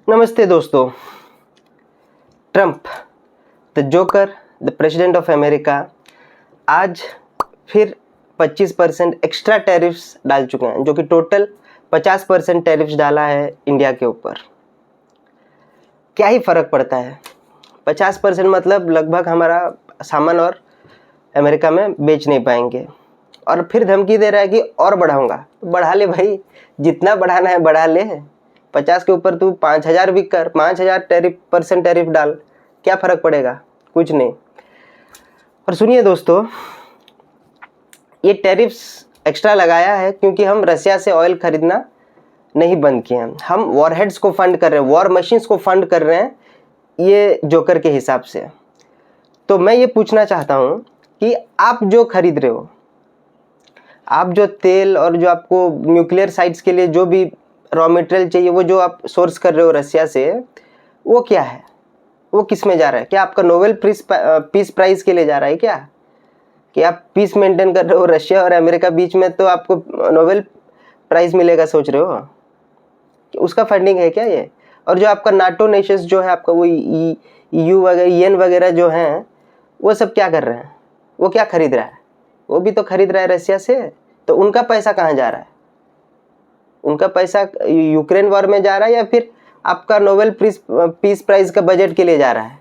नमस्ते दोस्तों। Trump the joker, the president of America, आज फिर 25% एक्स्ट्रा टैरिफ्स डाल चुके हैं, जो कि टोटल 50% टैरिफ्स डाला है इंडिया के ऊपर। क्या ही फ़र्क पड़ता है? 50% मतलब लगभग हमारा सामान और अमेरिका में बेच नहीं पाएंगे। और फिर धमकी दे रहा है कि और बढ़ाऊंगा। तो बढ़ा ले भाई, जितना बढ़ाना है बढ़ा ले। 50 के ऊपर तू 5000 भी कर, 5000 टैरिफ डाल, क्या फ़र्क पड़ेगा? कुछ नहीं। और सुनिए दोस्तों, ये टैरिफ्स एक्स्ट्रा लगाया है क्योंकि हम रसिया से ऑयल खरीदना नहीं बंद किए हैं। हम वॉरहेड्स को फंड कर रहे हैं, वॉर मशीन्स को फंड कर रहे हैं ये जोकर के हिसाब से। तो मैं ये पूछना चाहता हूँ कि आप जो खरीद रहे हो, आप जो तेल और जो आपको न्यूक्लियर साइट्स के लिए जो भी रॉ मटेरियल चाहिए, वो जो आप सोर्स कर रहे हो रसिया से, वो क्या है? वो किस में जा रहा है? क्या आपका नोबेल पीस प्राइज़ के लिए जा रहा है क्या? कि आप पीस मेंटेन कर रहे हो रशिया और अमेरिका बीच में, तो आपको नोबेल प्राइज़ मिलेगा सोच रहे हो? कि उसका फंडिंग है क्या ये? और जो आपका नाटो नेशंस जो है, आपका वो EU वगैरह, ईएन वगैरह जो हैं, वो सब क्या कर रहे हैं? वो क्या खरीद रहा है? वो भी तो खरीद रहा है रसिया से। तो उनका पैसा कहाँ जा रहा है? उनका पैसा यूक्रेन वॉर में जा रहा है या फिर आपका नोबेल पीस प्राइज़ का बजट के लिए जा रहा है?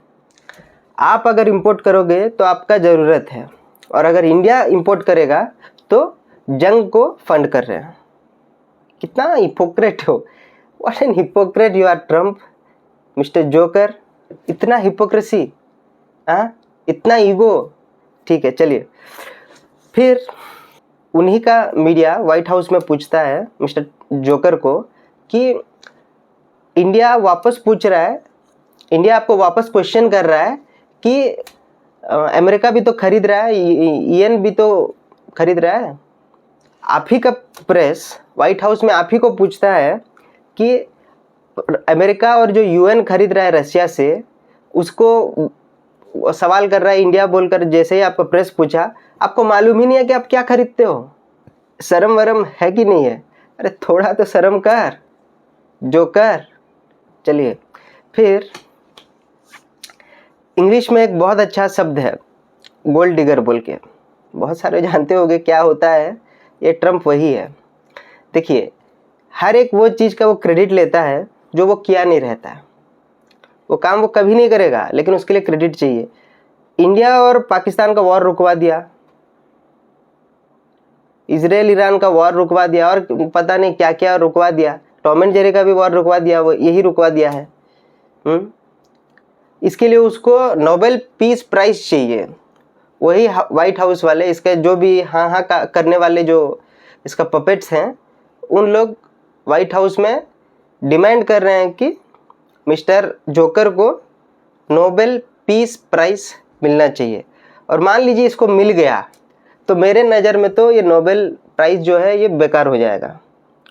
आप अगर इंपोर्ट करोगे तो आपका ज़रूरत है, और अगर इंडिया इंपोर्ट करेगा तो जंग को फंड कर रहे हैं। कितना हिपोक्रेट हो! What an hypocrite you are Trump, mister joker. इतना हिपोक्रेसी, हाँ, इतना ईगो। ठीक है, चलिए। फिर उन्हीं का मीडिया व्हाइट हाउस में पूछता है मिस्टर जोकर को कि इंडिया वापस पूछ रहा है, इंडिया आपको वापस क्वेश्चन कर रहा है कि अमेरिका भी तो खरीद रहा है, ईएन भी तो खरीद रहा है। आप ही का प्रेस व्हाइट हाउस में आप ही को पूछता है कि अमेरिका और जो यूएन खरीद रहा है रशिया से, उसको सवाल कर रहा है इंडिया बोलकर। जैसे ही आपका प्रेस पूछा, आपको मालूम ही नहीं है कि आप क्या खरीदते हो? शर्म वरम है कि नहीं है? अरे थोड़ा तो शर्म कर जोकर। चलिए, फिर इंग्लिश में एक बहुत अच्छा शब्द है गोल्ड डिगर बोल के, बहुत सारे जानते होंगे क्या होता है। ये ट्रम्प वही है। देखिए, हर एक वो चीज़ का वो क्रेडिट लेता है जो वो किया नहीं रहता है। वो काम वो कभी नहीं करेगा, लेकिन उसके लिए क्रेडिट चाहिए। इंडिया और पाकिस्तान का वॉर रुकवा दिया, इजराइल ईरान का वॉर रुकवा दिया, और पता नहीं क्या क्या रुकवा दिया। टॉम एंड जेरी का भी वॉर रुकवा दिया, वो यही रुकवा दिया है। इसके लिए उसको नोबेल पीस प्राइज चाहिए। वही व्हाइट हाउस वाले, इसके जो भी हाँ हाँ करने वाले जो इसका पपेट्स हैं, उन लोग व्हाइट हाउस में डिमांड कर रहे हैं कि मिस्टर जोकर को नोबेल पीस प्राइज़ मिलना चाहिए। और मान लीजिए इसको मिल गया, तो मेरे नज़र में तो ये नोबेल प्राइज़ जो है ये बेकार हो जाएगा,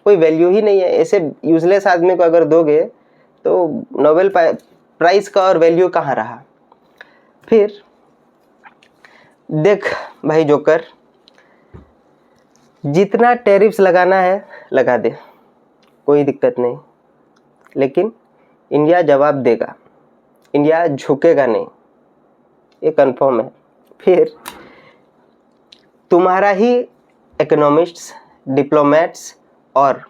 कोई वैल्यू ही नहीं है। ऐसे यूजलेस आदमी को अगर दोगे तो नोबेल प्राइज़ का और वैल्यू कहाँ रहा? फिर देख भाई जोकर, जितना टैरिफ्स लगाना है लगा दे, कोई दिक्कत नहीं, लेकिन इंडिया जवाब देगा, इंडिया झुकेगा नहीं, ये कंफर्म है। फिर तुम्हारा ही इकोनॉमिस्ट्स, डिप्लोमेट्स और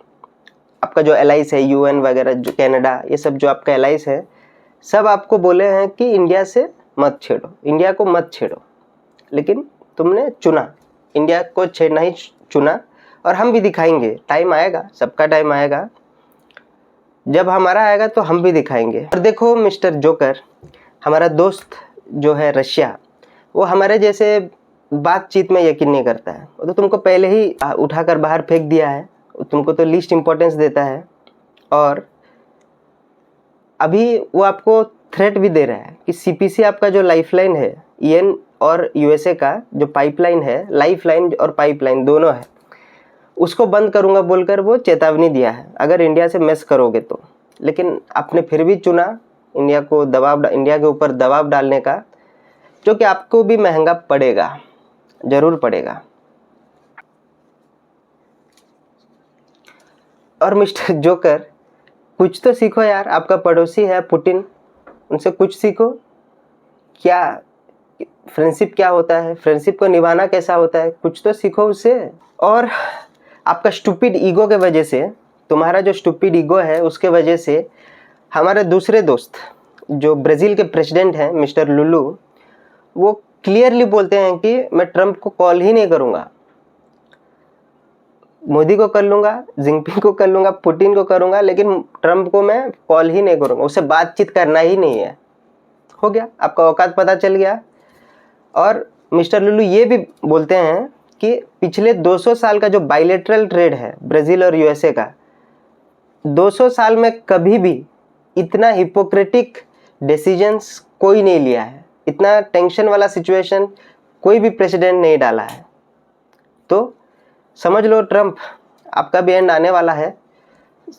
आपका जो एलाइस है, यूएन वगैरह, जो कनाडा, ये सब जो आपका एलाइस है, सब आपको बोले हैं कि इंडिया से मत छेड़ो, इंडिया को मत छेड़ो। लेकिन तुमने चुना, इंडिया को छेड़ना ही चुना। और हम भी दिखाएंगे, टाइम आएगा, सबका टाइम आएगा, जब हमारा आएगा तो हम भी दिखाएंगे। और देखो मिस्टर जोकर, हमारा दोस्त जो है रशिया, वो हमारे जैसे बातचीत में यकीन नहीं करता है। वो तो तुमको पहले ही उठाकर बाहर फेंक दिया है, तुमको तो लीस्ट इम्पोर्टेंस देता है। और अभी वो आपको थ्रेट भी दे रहा है कि सीपीसी आपका जो लाइफलाइन है, ईएन और यूएसए का जो पाइपलाइन है, लाइफलाइन और पाइपलाइन दोनों है, उसको बंद करूंगा बोलकर वो चेतावनी दिया है अगर इंडिया से मेस करोगे तो। लेकिन आपने फिर भी चुना इंडिया के ऊपर दबाव डालने का, जो कि आपको भी महंगा पड़ेगा, जरूर पड़ेगा। और मिस्टर जोकर, कुछ तो सीखो यार, आपका पड़ोसी है पुतिन, उनसे कुछ सीखो। क्या फ्रेंडशिप क्या होता है, फ्रेंडशिप को निभाना कैसा होता है, कुछ तो सीखो उससे। और आपका स्टूपिड ईगो के वजह से, तुम्हारा जो स्टूपिड ईगो है उसके वजह से हमारे दूसरे दोस्त जो ब्राज़ील के प्रेसिडेंट हैं मिस्टर लुलू, वो क्लियरली बोलते हैं कि मैं ट्रंप को कॉल ही नहीं करूँगा, मोदी को कर लूँगा, जिनपिंग को कर लूँगा, पुतिन को करूँगा, लेकिन ट्रंप को मैं कॉल ही नहीं करूँगा, उससे बातचीत करना ही नहीं है। हो गया, आपका औकात पता चल गया। और मिस्टर लुलू ये भी बोलते हैं कि पिछले 200 साल का जो बायलैटरल ट्रेड है ब्राज़ील और यूएसए का, 200 साल में कभी भी इतना हिपोक्रेटिक डिसीजंस कोई नहीं लिया है, इतना टेंशन वाला सिचुएशन कोई भी प्रेसिडेंट नहीं डाला है। तो समझ लो ट्रंप, आपका भी एंड आने वाला है,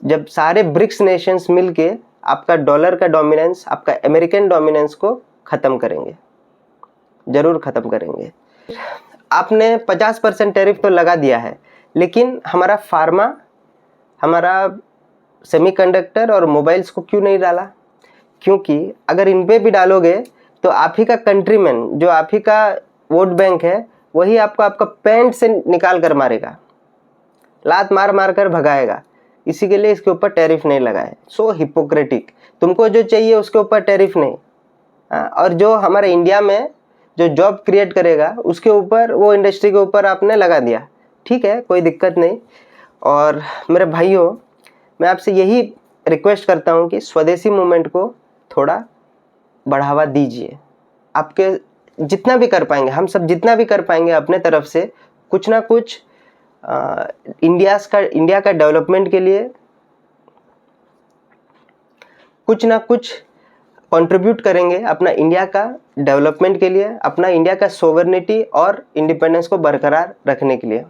जब सारे ब्रिक्स नेशंस मिलके आपका डॉलर का डोमिनेंस, आपका अमेरिकन डोमिनेंस को ख़त्म करेंगे, ज़रूर ख़त्म करेंगे। आपने 50% टैरिफ तो लगा दिया है, लेकिन हमारा फार्मा, हमारा सेमीकंडक्टर और मोबाइल्स को क्यों नहीं डाला? क्योंकि अगर इन पे भी डालोगे तो आप ही का कंट्रीमैन, जो आप ही का वोट बैंक है, वही आपको आपका पैंट से निकाल कर मारेगा, लात मार मार कर भगाएगा। इसी के लिए इसके ऊपर टैरिफ नहीं लगाए। सो हिपोक्रेटिक, तुमको जो चाहिए उसके ऊपर टैरिफ नहीं, और जो हमारे इंडिया में जो जॉब क्रिएट करेगा उसके ऊपर, वो इंडस्ट्री के ऊपर आपने लगा दिया। ठीक है, कोई दिक्कत नहीं। और मेरे भाइयों, मैं आपसे यही रिक्वेस्ट करता हूँ कि स्वदेशी मूवमेंट को थोड़ा बढ़ावा दीजिए। आपके जितना भी कर पाएंगे, हम सब जितना भी कर पाएंगे अपने तरफ से, कुछ ना कुछ इंडिया का डेवलपमेंट के लिए कुछ ना कुछ कंट्रीब्यूट करेंगे, अपना इंडिया का डेवलपमेंट के लिए, अपना इंडिया का सोवरेनिटी और इंडिपेंडेंस को बरकरार रखने के लिए।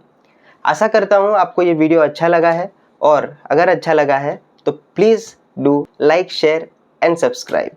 आशा करता हूँ आपको ये वीडियो अच्छा लगा है, और अगर अच्छा लगा है तो please do like, share and subscribe.